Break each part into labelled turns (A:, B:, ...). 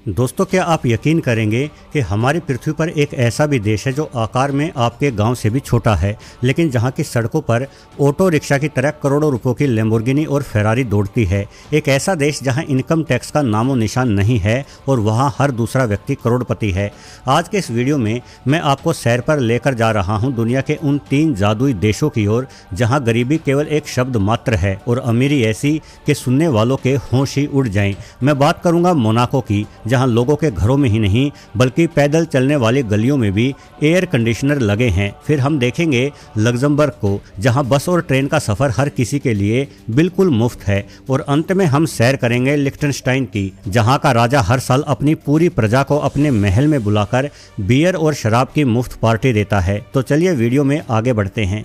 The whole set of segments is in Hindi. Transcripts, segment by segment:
A: दोस्तों, क्या आप यकीन करेंगे कि हमारी पृथ्वी पर एक ऐसा भी देश है जो आकार में आपके गांव से भी छोटा है, लेकिन जहां की सड़कों पर ऑटो रिक्शा की तरह करोड़ों रुपयों की लैम्बोर्गिनी और फेरारी दौड़ती है। एक ऐसा देश जहां इनकम टैक्स का नामो निशान नहीं है और वहां हर दूसरा व्यक्ति करोड़पति है। आज के इस वीडियो में मैं आपको सैर पर लेकर जा रहा हूं दुनिया के उन 3 जादुई देशों की ओर जहां गरीबी केवल एक शब्द मात्र है और अमीरी ऐसी कि सुनने वालों के होश ही उड़ जाएं। मैं बात करूंगा मोनाको की, जहां लोगों के घरों में ही नहीं बल्कि पैदल चलने वाली गलियों में भी एयर कंडीशनर लगे हैं। फिर हम देखेंगे लग्जमबर्ग को, जहां बस और ट्रेन का सफर हर किसी के लिए बिल्कुल मुफ्त है। और अंत में हम सैर करेंगे लिechtenstein की, जहां का राजा हर साल अपनी पूरी प्रजा को अपने महल में बुलाकर बियर और शराब की मुफ्त पार्टी देता है। तो चलिए वीडियो में आगे बढ़ते हैं।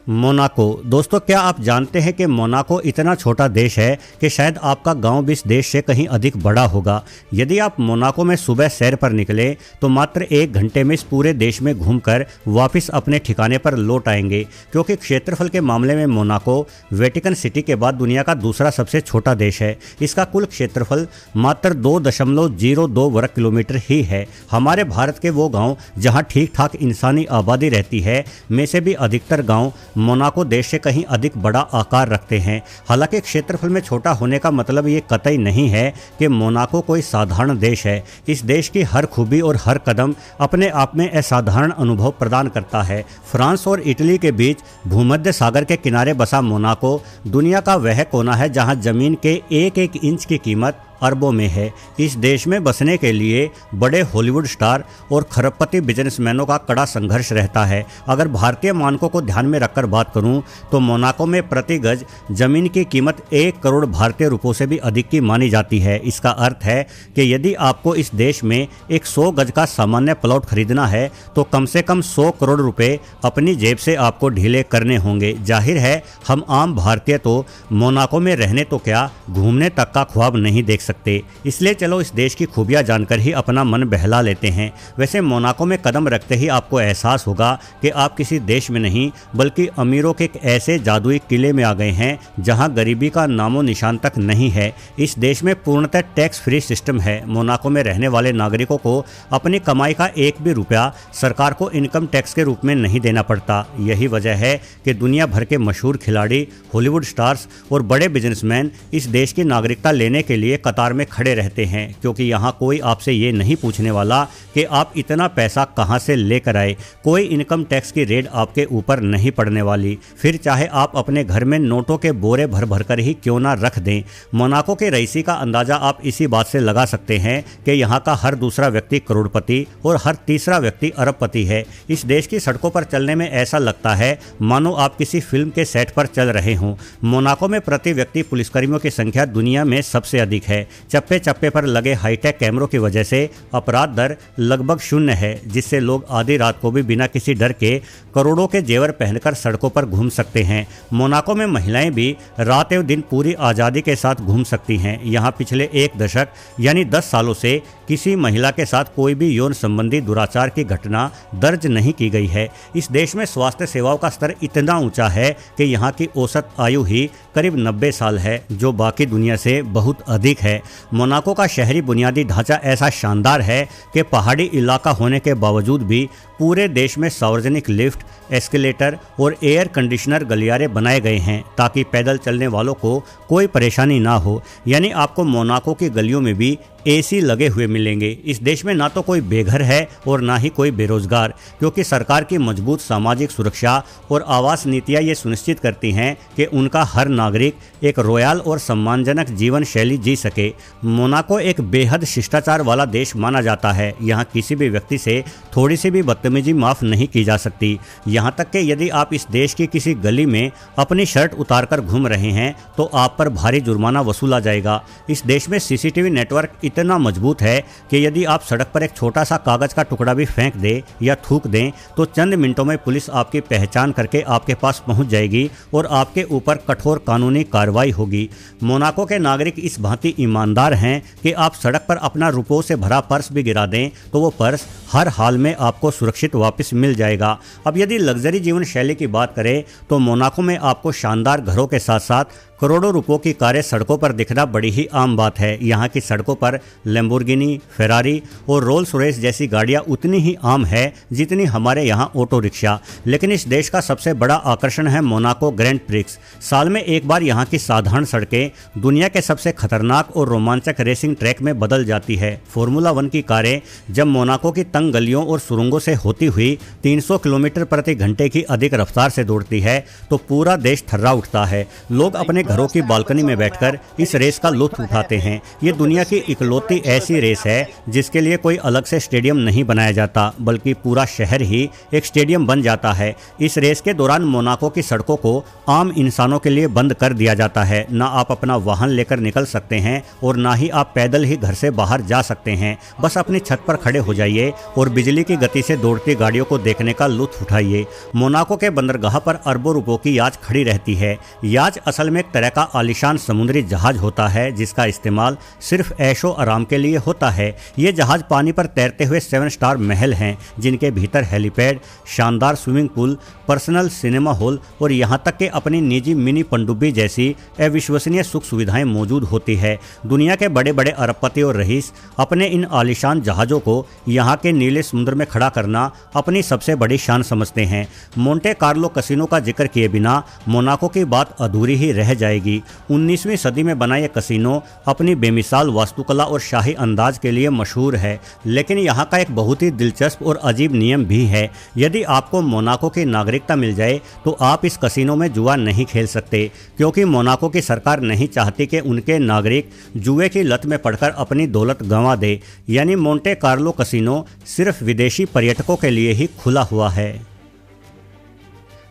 A: मोनाको। दोस्तों, क्या आप जानते हैं कि मोनाको इतना छोटा देश है कि शायद आपका गांव भी इस देश से कहीं अधिक बड़ा होगा। यदि आप मोनाको में सुबह सैर पर निकले तो मात्र 1 घंटे में इस पूरे देश में घूमकर वापस अपने ठिकाने पर लौट आएंगे, क्योंकि क्षेत्रफल के मामले में मोनाको वेटिकन सिटी के बाद दुनिया का दूसरा सबसे छोटा देश है। इसका कुल क्षेत्रफल मात्र 2.02 वर्ग किलोमीटर ही है। हमारे भारत के वो गाँव जहाँ ठीक ठाक इंसानी आबादी रहती है में से भी अधिकतर गाँव मोनाको देश से कहीं अधिक बड़ा आकार रखते हैं। हालांकि क्षेत्रफल में छोटा होने का मतलब ये कतई नहीं है कि मोनाको कोई साधारण देश है। इस देश की हर खूबी और हर कदम अपने आप में असाधारण अनुभव प्रदान करता है। फ्रांस और इटली के बीच भूमध्य सागर के किनारे बसा मोनाको दुनिया का वह कोना है जहां जमीन के एक इंच की कीमत अरबों में है। इस देश में बसने के लिए बड़े हॉलीवुड स्टार और खरबपति बिजनेसमैनों का कड़ा संघर्ष रहता है। अगर भारतीय मानकों को ध्यान में रखकर बात करूं तो मोनाको में प्रति गज जमीन की कीमत 1 करोड़ भारतीय रुपयों से भी अधिक की मानी जाती है। इसका अर्थ है कि यदि आपको इस देश में एक 100 गज का सामान्य प्लॉट खरीदना है तो कम से कम 100 करोड़ रुपए अपनी जेब से आपको ढीले करने होंगे। जाहिर है हम आम भारतीय तो मोनाको में रहने तो क्या, घूमने तक का ख्वाब नहीं देख सकते। इसलिए चलो इस देश की खूबियां जानकर ही अपना मन बहला लेते हैं। वैसे मोनाको में कदम रखते ही आपको एहसास होगा कि आप किसी देश में नहीं बल्कि अमीरों के एक ऐसे जादुई किले में आ गए हैं जहां गरीबी का नामो निशान तक नहीं है। इस देश में पूर्णतः टैक्स फ्री सिस्टम है। मोनाको में रहने वाले नागरिकों को अपनी कमाई का एक भी रुपया सरकार को इनकम टैक्स के रूप में नहीं देना पड़ता। यही वजह है कि दुनिया भर के मशहूर खिलाड़ी, हॉलीवुड स्टार्स और बड़े बिजनेसमैन इस देश की नागरिकता लेने के लिए कतार में खड़े रहते हैं, क्योंकि यहाँ कोई आपसे ये नहीं पूछने वाला कि आप इतना पैसा कहाँ से लेकर आए। कोई इनकम टैक्स की रेड आपके ऊपर नहीं पड़ने वाली। फिर चाहे आप अपने घर में नोटों के बोरे भर भर कर ही क्यों ना रख दें। मोनाको के रईसी का अंदाजा आप इसी बात से लगा सकते हैं कि यहाँ का हर दूसरा व्यक्ति करोड़पति और हर तीसरा व्यक्ति अरबपति है। इस देश की सड़कों पर चलने में ऐसा लगता है मानो आप किसी फिल्म के सेट पर चल रहे हों। मोनाको में प्रति व्यक्ति पुलिसकर्मियों की संख्या दुनिया में सबसे अधिक है। चप्पे चप्पे पर लगे हाईटेक कैमरों की वजह से अपराध दर लगभग 0 है, जिससे लोग आधी रात को भी बिना किसी डर के करोड़ों के जेवर पहनकर सड़कों पर घूम सकते हैं। मोनाको में महिलाएं भी रात एवं दिन पूरी आज़ादी के साथ घूम सकती हैं। यहाँ पिछले 1 दशक यानी 10 सालों से किसी महिला के साथ कोई भी यौन संबंधी दुराचार की घटना दर्ज नहीं की गई है। इस देश में स्वास्थ्य सेवाओं का स्तर इतना ऊंचा है कि यहाँ की औसत आयु ही करीब 90 साल है, जो बाकी दुनिया से बहुत अधिक है। मोनाको का शहरी बुनियादी ढांचा ऐसा शानदार है कि पहाड़ी इलाका होने के बावजूद भी पूरे देश में सार्वजनिक लिफ्ट, एस्केलेटर और एयर कंडीशनर गलियारे बनाए गए हैं ताकि पैदल चलने वालों को कोई परेशानी ना हो। यानी आपको मोनाको की गलियों में भी एसी लगे हुए मिलेंगे। इस देश में ना तो कोई बेघर है और ना ही कोई बेरोजगार, क्योंकि सरकार की मजबूत सामाजिक सुरक्षा और आवास नीतियां ये सुनिश्चित करती हैं कि उनका हर नागरिक एक रॉयल और सम्मानजनक जीवन शैली जी सके। मोनाको एक बेहद शिष्टाचार वाला देश माना जाता है। यहाँ किसी भी व्यक्ति से थोड़ी सी भी बदतमीजी माफ नहीं की जा सकती। यहाँ तक कि यदि आप इस देश की किसी गली में अपनी शर्ट उतारकर घूम रहे हैं तो आप पर भारी जुर्माना वसूला जाएगा। इस देश में सीसीटीवी नेटवर्क इतना मजबूत है कि यदि आप सड़क पर एक छोटा सा कागज का टुकड़ा भी फेंक दें या थूक दें तो चंद मिनटों में पुलिस आपकी पहचान करके आपके पास पहुंच जाएगी और आपके ऊपर कठोर कानूनी कार्रवाई होगी। मोनाको के नागरिक इस भांति ईमानदार हैं कि आप सड़क पर अपना रुपयों से भरा पर्स भी गिरा दें तो वो पर्स हर हाल में आपको सुरक्षित वापस मिल जाएगा। अब यदि लग्जरी जीवन शैली की बात करें तो मोनाको में आपको शानदार घरों के साथ साथ करोड़ों रुपयों की कारें सड़कों पर दिखना बड़ी ही आम बात है। यहाँ की सड़कों पर लैम्बोर्गिनी, फेरारी और रोल्स रॉयस जैसी गाड़ियाँ उतनी ही आम है जितनी हमारे यहाँ ऑटो रिक्शा। लेकिन इस देश का सबसे बड़ा आकर्षण है मोनाको ग्रैंड प्रिक्स। साल में एक बार यहाँ की साधारण सड़कें दुनिया के सबसे खतरनाक और रोमांचक रेसिंग ट्रैक में बदल जाती है। फॉर्मूला 1 की कारें जब मोनाको की तंग गलियों और सुरंगों से होती हुई 300 किलोमीटर प्रति घंटे की अधिक रफ्तार से दौड़ती है तो पूरा देश थर्रा उठता है। लोग अपने घरों की बालकनी में बैठकर इस रेस का लुत्फ उठाते हैं। ये दुनिया की इकलौती ऐसी रेस है जिसके लिए कोई अलग से स्टेडियम नहीं बनाया जाता, बल्कि पूरा शहर ही एक स्टेडियम बन जाता है। इस रेस के दौरान मोनाको की सड़कों को आम इंसानों के लिए बंद कर दिया जाता है। ना आप अपना वाहन लेकर निकल सकते हैं और ना ही आप पैदल ही घर से बाहर जा सकते हैं। बस अपनी छत पर खड़े हो जाइए और बिजली की गति से दौड़ती गाड़ियों को देखने का लुत्फ उठाइए। मोनाको के बंदरगाह पर अरबों रुपयों की याच खड़ी रहती है। याच असल में एक तरह का आलीशान समुद्री जहाज होता है जिसका इस्तेमाल सिर्फ ऐशो आराम के लिए होता है। ये जहाज पानी पर तैरते हुए 7 स्टार महल हैं जिनके भीतर हेलीपैड, शानदार swimming pool, personal cinema hall और यहाँ तक कि अपनी निजी मिनी पनडुब्बी जैसी अविश्वसनीय सुख सुविधाएं मौजूद होती है। दुनिया के बड़े बड़े अरबपति और रईस अपने इन आलीशान जहाज़ों को यहाँ के नीले समुद्र में खड़ा करना अपनी सबसे बड़ी शान समझते हैं। मोंटे कार्लो कसिनो का जिक्र किए बिना मोनाको की बात अधूरी ही रह जाएगी। 19वीं सदी में बना यह कसिनो अपनी बेमिसाल वास्तुकला और शाही अंदाज के लिए मशहूर है। लेकिन यहाँ का एक बहुत ही दिलचस्प और अजीब नियम भी है। यदि आपको मोनाको की नागरिकता मिल जाए तो आप इस कसिनो में जुआ नहीं खेल सकते, क्योंकि मोनाको की सरकार नहीं चाहती कि उनके नागरिक जुए की लत में पड़कर अपनी दौलत गंवा दे। यानी मोंटे कार्लो कसिनो सिर्फ विदेशी पर्यटकों के लिए ही खुला हुआ है।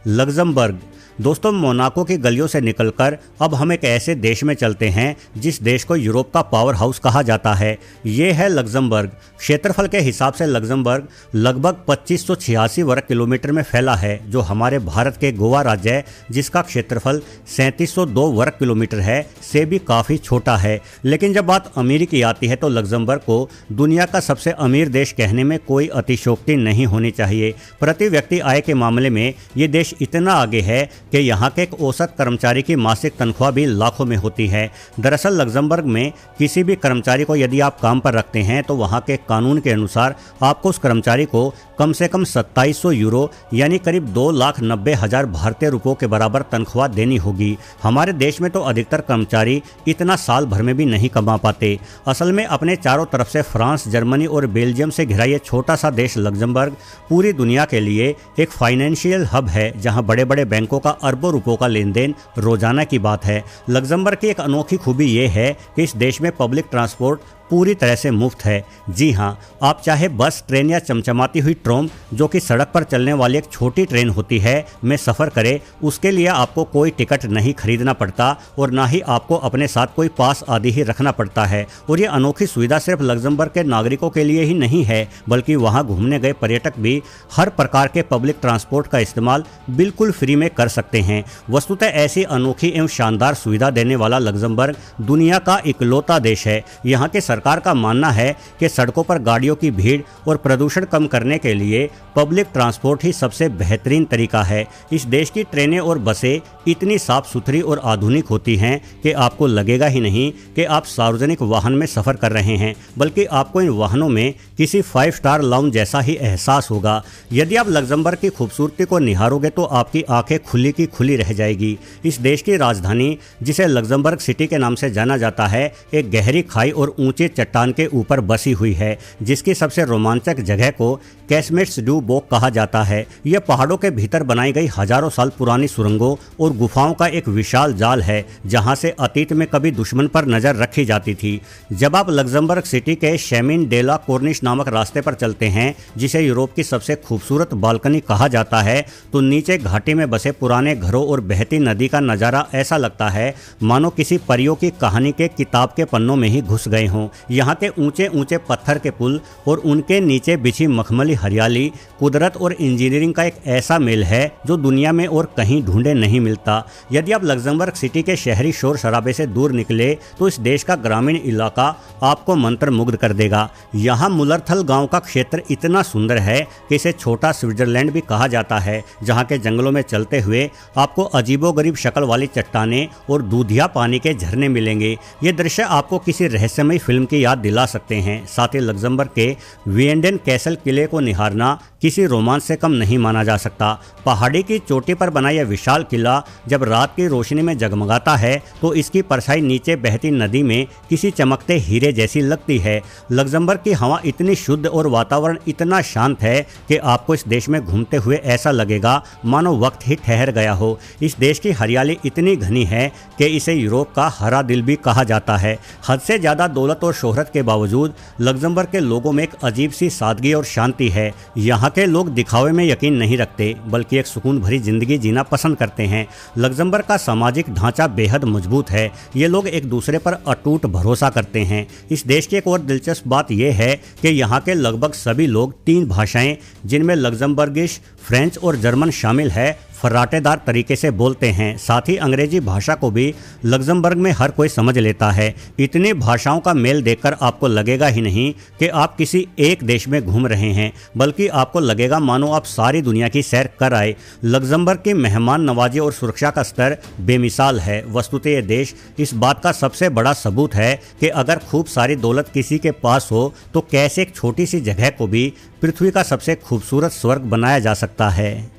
A: लग्जमबर्ग। दोस्तों, मोनाको की गलियों से निकलकर अब हम एक ऐसे देश में चलते हैं जिस देश को यूरोप का पावर हाउस कहा जाता है। ये है लग्जमबर्ग। क्षेत्रफल के हिसाब से लग्जमबर्ग लगभग 2586 वर्ग किलोमीटर में फैला है, जो हमारे भारत के गोवा राज्य है जिसका क्षेत्रफल 3702 वर्ग किलोमीटर है से भी काफ़ी छोटा है। लेकिन जब बात अमीरी की आती है तो लग्जमबर्ग को दुनिया का सबसे अमीर देश कहने में कोई अतिशयोक्ति नहीं होनी चाहिए। प्रति व्यक्ति आय के मामले में ये देश इतना आगे है कि यहाँ के एक औसत कर्मचारी की मासिक तनख्वाह भी लाखों में होती है। दरअसल लग्जमबर्ग में किसी भी कर्मचारी को यदि आप काम पर रखते हैं तो वहाँ के कानून के अनुसार आपको उस कर्मचारी को कम से कम 2700 यूरो यानी करीब 2,90,000 भारतीय रुपयों के बराबर तनख्वाह देनी होगी। हमारे देश में तो अधिकतर कर्मचारी इतना साल भर में भी नहीं कमा पाते। असल में अपने चारों तरफ से फ्रांस, जर्मनी और बेल्जियम से घिरा ये छोटा सा देश लग्जमबर्ग पूरी दुनिया के लिए एक फाइनेंशियल हब है, जहाँ बड़े बड़े बैंकों का अरबों रुपयों का लेन देन रोजाना की बात है। लग्जमबर्ग की एक अनोखी खूबी ये है कि इस देश में पब्लिक ट्रांसपोर्ट पूरी तरह से मुफ्त है। जी हाँ, आप चाहे बस, ट्रेन या चमचमाती हुई ट्रोम, जो कि सड़क पर चलने वाली एक छोटी ट्रेन होती है, में सफ़र करें, उसके लिए आपको कोई टिकट नहीं खरीदना पड़ता और ना ही आपको अपने साथ कोई पास आदि ही रखना पड़ता है। और ये अनोखी सुविधा सिर्फ लग्जमबर्ग के नागरिकों के लिए ही नहीं है, बल्कि वहाँ घूमने गए पर्यटक भी हर प्रकार के पब्लिक ट्रांसपोर्ट का इस्तेमाल बिल्कुल फ्री में कर सकते हैं। वस्तुतः ऐसी अनोखी एवं शानदार सुविधा देने वाला लग्जमबर्ग दुनिया का इकलौता देश है। यहाँ के सरकार का मानना है कि सड़कों पर गाड़ियों की भीड़ और प्रदूषण कम करने के लिए पब्लिक ट्रांसपोर्ट ही सबसे बेहतरीन तरीका है। इस देश की ट्रेनें और बसें इतनी साफ सुथरी और आधुनिक होती हैं कि आपको लगेगा ही नहीं कि आप सार्वजनिक वाहन में सफ़र कर रहे हैं, बल्कि आपको इन वाहनों में किसी 5 स्टार लाउंज जैसा ही एहसास होगा। यदि आप लग्जमबर्ग की खूबसूरती को निहारोगे तो आपकी आंखें खुली की खुली रह जाएगी। इस देश की राजधानी, जिसे लग्जमबर्ग सिटी के नाम से जाना जाता है, एक गहरी खाई और ऊंचे चट्टान के ऊपर बसी हुई है, जिसकी सबसे रोमांचक जगह को कैसमेट्स डू बोक कहा जाता है। यह पहाड़ों के भीतर बनाई गई हजारों साल पुरानी सुरंगों और गुफाओं का एक विशाल जाल है, जहां से अतीत में कभी दुश्मन पर नजर रखी जाती थी। जब आप लग्जमबर्ग सिटी के शेमिन डेला कॉर्निश नामक रास्ते पर चलते हैं, जिसे यूरोप की सबसे खूबसूरत बालकनी कहा जाता है, तो नीचे घाटी में बसे पुराने पुराने घरों और बहती नदी का नज़ारा ऐसा लगता है मानो किसी परियों की कहानी के किताब के पन्नों में ही घुस गए हों। यहाँ के ऊंचे ऊंचे पत्थर के पुल और उनके नीचे बिछी मखमली हरियाली कुदरत और इंजीनियरिंग का एक ऐसा मेल है जो दुनिया में और कहीं ढूंढे नहीं मिलता। यदि आप लग्जमबर्ग सिटी के शहरी शोर शराबे से दूर निकले तो इस देश का ग्रामीण इलाका आपको मंत्रमुग्ध कर देगा। यहाँ मुलरथल गांव का क्षेत्र इतना सुंदर है कि इसे छोटा स्विट्जरलैंड भी कहा जाता है, जहाँ के जंगलों में चलते हुए आपको अजीबोगरीब शक्ल वाली चट्टानें और दूधिया पानी के झरने मिलेंगे। ये दृश्य आपको किसी रहस्यमयी फिल्म की याद दिला सकते हैं। साथ ही लग्जमबर्ग के वियेंडेन कैसल किले को निहारना किसी रोमांच से कम नहीं माना जा सकता। पहाड़ी की चोटी पर बना यह विशाल किला जब रात की रोशनी में जगमगाता है तो इसकी परछाई नीचे बहती नदी में किसी चमकते हीरे जैसी लगती है। लग्जमबर्ग की हवा इतनी शुद्ध और वातावरण इतना शांत है कि आपको इस देश में घूमते हुए ऐसा लगेगा मानो वक्त ही ठहर गया हो। इस देश की हरियाली इतनी घनी है कि इसे यूरोप का हरा दिल भी कहा जाता है। हद से ज़्यादा दौलत और शोहरत के बावजूद लग्जमबर्ग के लोगों में एक अजीब सी सादगी और शांति है। यहाँ के लोग दिखावे में यकीन नहीं रखते बल्कि एक सुकून भरी जिंदगी जीना पसंद करते हैं। लग्जमबर्ग का सामाजिक ढांचा बेहद मजबूत है। ये लोग एक दूसरे पर अटूट भरोसा करते हैं। इस देश की एक और दिलचस्प बात यह है कि यहाँ के लगभग सभी लोग 3 भाषाएं जिनमें लग्जमबर्गिश, फ्रेंच और जर्मन शामिल है फर्राटेदार तरीके से बोलते हैं। साथ ही अंग्रेजी भाषा को भी लग्जमबर्ग में हर कोई समझ लेता है। इतनी भाषाओं का मेल देखकर आपको लगेगा ही नहीं कि आप किसी एक देश में घूम रहे हैं, बल्कि आपको लगेगा मानो आप सारी दुनिया की सैर कर आए। लग्जमबर्ग की मेहमान नवाजी और सुरक्षा का स्तर बेमिसाल है। वस्तुतः ये देश इस बात का सबसे बड़ा सबूत है कि अगर खूब सारी दौलत किसी के पास हो तो कैसे एक छोटी सी जगह को भी पृथ्वी का सबसे खूबसूरत स्वर्ग बनाया जा सकता है।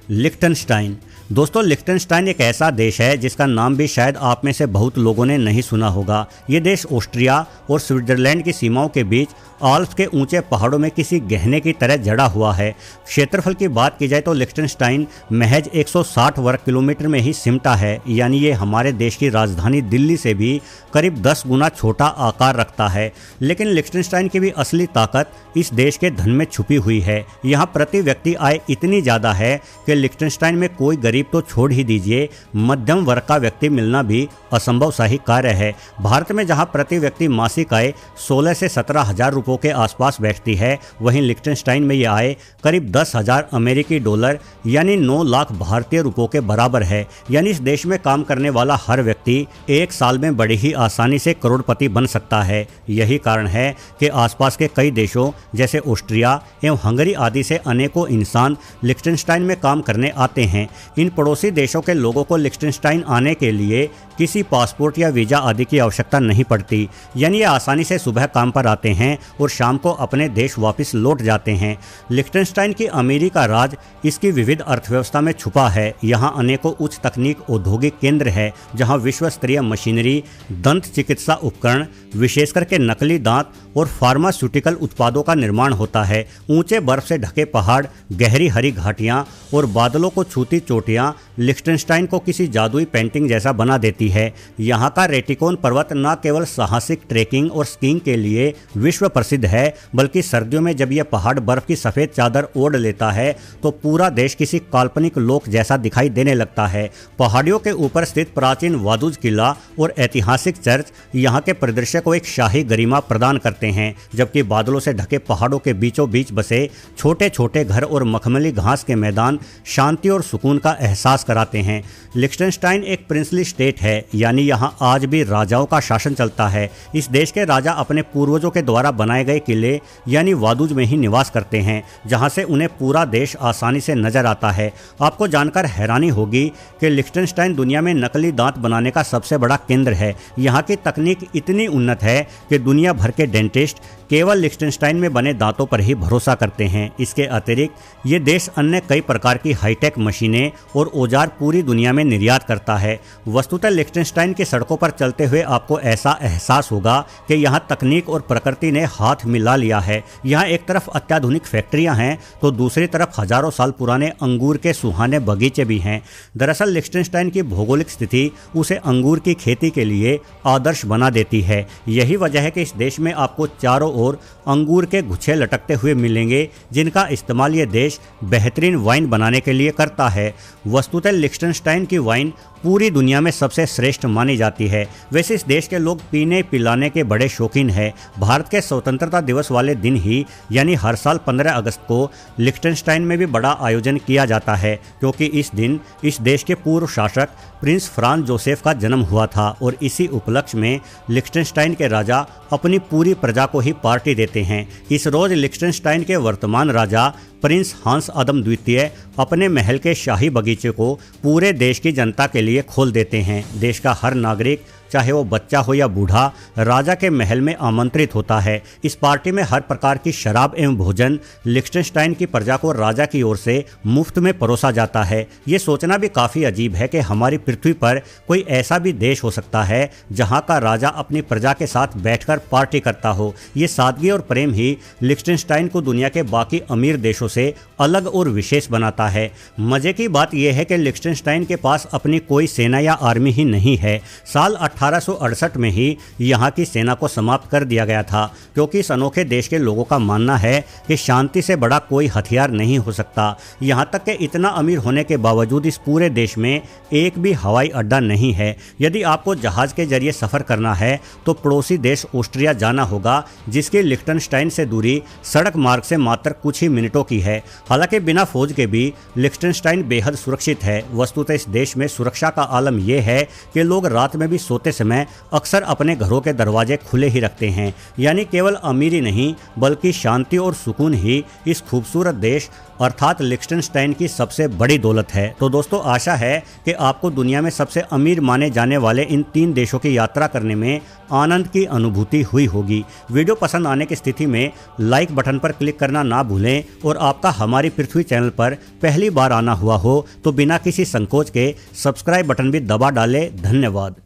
A: लिक्टेनस्टाइन। दोस्तों, लिक्टेनस्टाइन एक ऐसा देश है जिसका नाम भी शायद आप में से बहुत लोगों ने नहीं सुना होगा। ये देश ऑस्ट्रिया और स्विट्जरलैंड की सीमाओं के बीच आल्प्स के ऊंचे पहाड़ों में किसी गहने की तरह जड़ा हुआ है। क्षेत्रफल की बात की जाए तो लिक्टेनस्टाइन महज 160 वर्ग किलोमीटर में ही सिमटा है, यानी ये हमारे देश की राजधानी दिल्ली से भी करीब 10 गुना छोटा आकार रखता है। लेकिन लिक्टेनस्टाइन की भी असली ताकत इस देश के धन में छुपी हुई है। यहाँ प्रति व्यक्ति आय इतनी ज़्यादा है कि लिक्टेनस्टाइन में कोई गरीब तो छोड़ ही दीजिए, मध्यम वर्ग का व्यक्ति मिलना भी असंभव सा ही कार्य है। भारत में जहाँ प्रति व्यक्ति मासिक आय 16 से 17 हजार रुपयों के आसपास बैठती है, वहीं लिक्टेनस्टाइन में यह आय करीब 10,000 अमेरिकी डॉलर यानी 9 लाख भारतीय रुपयों के बराबर है। यानी इस देश में काम करने वाला हर व्यक्ति एक साल में बड़ी ही आसानी से करोड़पति बन सकता है। यही कारण है कि आसपास के कई देशों जैसे ऑस्ट्रिया एवं हंगरी आदि से अनेकों इंसान लिक्टेनस्टाइन में काम करने आते हैं। इन पड़ोसी देशों के लोगों को लिक्टेनस्टाइन आने के लिए किसी पासपोर्ट या वीजा आदि की आवश्यकता नहीं पड़ती, यानी ये आसानी से सुबह काम पर आते हैं और शाम को अपने देश वापस लौट जाते हैं। लिक्टेनस्टाइन की अमीरी का राज इसकी विविध अर्थव्यवस्था में छुपा है। यहाँ अनेकों उच्च तकनीक औद्योगिक केंद्र है, जहाँ विश्व स्तरीय मशीनरी, दंत चिकित्सा उपकरण, विशेषकर के नकली दांत और फार्मास्यूटिकल उत्पादों का निर्माण होता है। ऊंचे बर्फ से ढके पहाड़, गहरी हरी घाटियाँ और बादलों को छूती चोटियाँ लिक्टेनस्टाइन को किसी जादुई पेंटिंग जैसा बना देती है। यहाँ का रेटिकोन पर्वत न केवल साहसिक ट्रेकिंग और स्कीइंग के लिए विश्व प्रसिद्ध है, बल्कि सर्दियों में जब यह पहाड़ बर्फ की सफ़ेद चादर ओढ़ लेता है तो पूरा देश किसी काल्पनिक लोक जैसा दिखाई देने लगता है। पहाड़ियों के ऊपर स्थित प्राचीन वादुज किला और ऐतिहासिक चर्च यहाँ के परिदृश्य को एक शाही गरिमा प्रदान करते हैं, जबकि बादलों से ढके पहाड़ों के बीचों बीच बसे छोटे छोटे घर और मखमली घास के मैदान शांति और सुकून का एहसास कराते हैं। लिक्टेनस्टाइन एक प्रिंसली स्टेट है, यानी यहाँ आज भी राजाओं का शासन चलता है। इस देश के राजा अपने पूर्वजों के द्वारा बनाए गए किले यानी वादुज में ही निवास करते हैं, जहाँ से उन्हें पूरा देश आसानी से नजर आता है। आपको जानकर हैरानी होगी कि लिक्टेनस्टाइन दुनिया में नकली दांत बनाने का सबसे बड़ा केंद्र है। यहाँ की तकनीक इतनी उन्नत है कि दुनिया भर के डेंटिस्ट केवल लिक्टेनस्टाइन में बने दांतों पर ही भरोसा करते हैं। इसके अतिरिक्त ये देश अन्य कई प्रकार की हाईटेक मशीनें और औजार पूरी दुनिया में निर्यात करता है। वस्तुतः लिechtenstein की सड़कों पर चलते हुए आपको ऐसा एहसास होगा कि यहाँ तकनीक और प्रकृति ने हाथ मिला लिया है। यहाँ एक तरफ अत्याधुनिक फैक्ट्रियाँ हैं तो दूसरी तरफ हजारों साल पुराने अंगूर के सुहाने बगीचे भी हैं। दरअसल लिechtenstein की भौगोलिक स्थिति उसे अंगूर की खेती के लिए आदर्श बना देती है। यही वजह है कि इस देश में आपको चारों ओर अंगूर के गुच्छे लटकते हुए मिलेंगे, जिनका इस्तेमाल ये देश बेहतरीन वाइन बनाने के लिए करता है। वस्तुतः लिechtenstein की वाइन पूरी दुनिया में सबसे श्रेष्ठ मानी जाती है। वैसे इस देश के लोग पीने पिलाने के बड़े शौकीन हैं। भारत के स्वतंत्रता दिवस वाले दिन ही यानी हर साल 15 अगस्त को लिechtenstein में भी बड़ा आयोजन किया जाता है, क्योंकि इस दिन इस देश के पूर्व शासक प्रिंस फ्रांज जोसेफ का जन्म हुआ था और इसी उपलक्ष्य में लिechtenstein के राजा अपनी पूरी प्रजा को ही पार्टी देते हैं। इस रोज लिechtenstein के वर्तमान राजा प्रिंस हांस आदम द्वितीय अपने महल के शाही बगीचे को पूरे देश की जनता के लिए खोल देते हैं। देश का हर नागरिक, चाहे वो बच्चा हो या बूढ़ा, राजा के महल में आमंत्रित होता है। इस पार्टी में हर प्रकार की शराब एवं भोजन लिechtenstein की प्रजा को राजा की ओर से मुफ्त में परोसा जाता है। ये सोचना भी काफ़ी अजीब है कि हमारी पृथ्वी पर कोई ऐसा भी देश हो सकता है जहां का राजा अपनी प्रजा के साथ बैठकर पार्टी करता हो। ये सादगी और प्रेम ही लिechtenstein को दुनिया के बाकी अमीर देशों से अलग और विशेष बनाता है। मजे की बात यह है कि लिechtenstein के पास अपनी कोई सेना या आर्मी ही नहीं है। साल 1868 में ही यहाँ की सेना को समाप्त कर दिया गया था, क्योंकि इस अनोखे देश के लोगों का मानना है कि शांति से बड़ा कोई हथियार नहीं हो सकता। यहाँ तक कि इतना अमीर होने के बावजूद इस पूरे देश में एक भी हवाई अड्डा नहीं है। यदि आपको जहाज के जरिए सफ़र करना है तो पड़ोसी देश ऑस्ट्रिया जाना होगा, जिसकी लिechtenstein से दूरी सड़क मार्ग से मात्र कुछ ही मिनटों की है। हालांकि बिना फौज के भी लिechtenstein बेहद सुरक्षित है। वस्तुतः इस देश में सुरक्षा का आलम यह है कि लोग रात में भी सोते समय अक्सर अपने घरों के दरवाजे खुले ही रखते हैं। यानी केवल अमीरी नहीं बल्कि शांति और सुकून ही इस खूबसूरत देश अर्थात लिechtenstein की सबसे बड़ी दौलत है। तो दोस्तों, आशा है कि आपको दुनिया में सबसे अमीर माने जाने वाले इन 3 देशों की यात्रा करने में आनंद की अनुभूति हुई होगी। वीडियो पसंद आने की स्थिति में लाइक बटन पर क्लिक करना ना भूलें और आपका हमारी पृथ्वी चैनल पर पहली बार आना हुआ हो तो बिना किसी संकोच के सब्सक्राइब बटन भी दबा डालें। धन्यवाद।